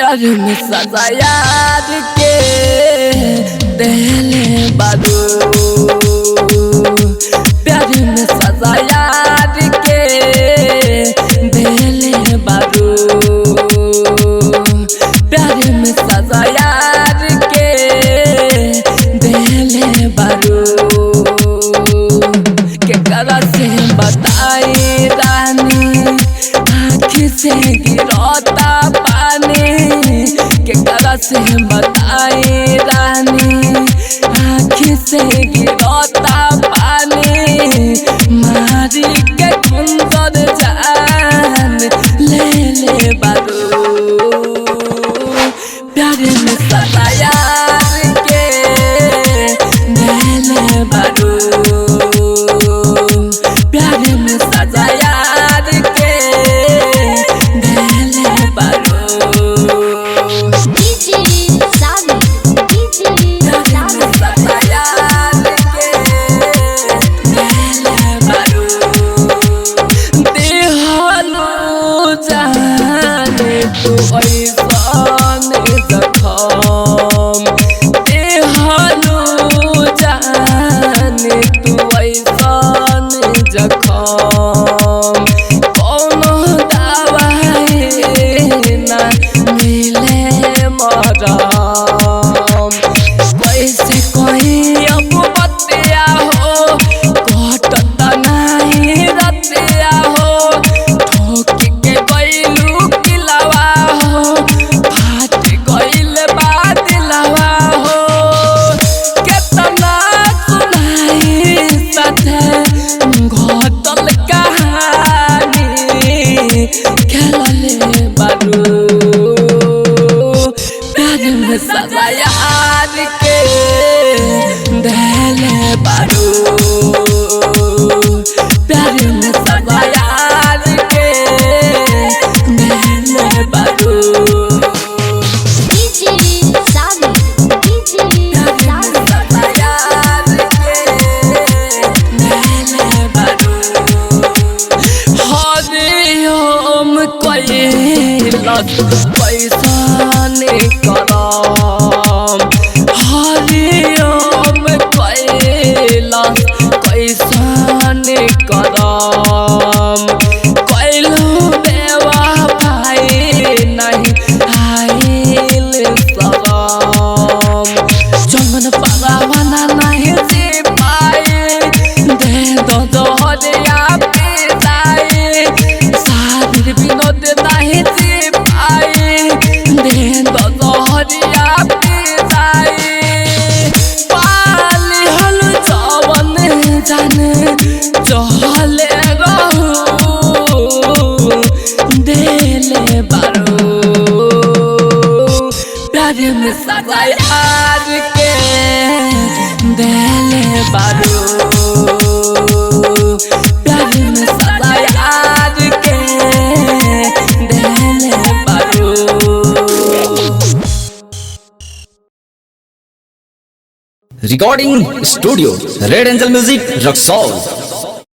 प्यार में सजा यार के देले बारू, प्यार में सजा यार के देले बारू, प्यार में सजा यार के देले बारू। केकरा से बताई रानी आँखी से गिरता पानी, केकरा से बताई रानी आँखी से गिरता पानी, मारी के कुंदर जान ले ले बारू, प्यार में सजा यार के देले बारू, प्यार में सजा यार के देले बारू। सजा यार के देले बारू, प्यार में सजा यार के देले बारू, हरिओम कैलाश पैसा ने करम, हरिओम कैलाश पैसा ने करम, कैलू देवा भाई नहीं आइल सरम, चमन परावाना नहीं जी पाए दे दो दोहरिया पिसाई, साबिर विनोद नहीं जी पाए दे दो दोहरिया पिसाई, पाली हल जवन जाने चहले रहू देले बारू, प्यार में सजा यार के देले बारू, प्यार में सजा यार के देले बारू। Recording studio red angel music Raxaul.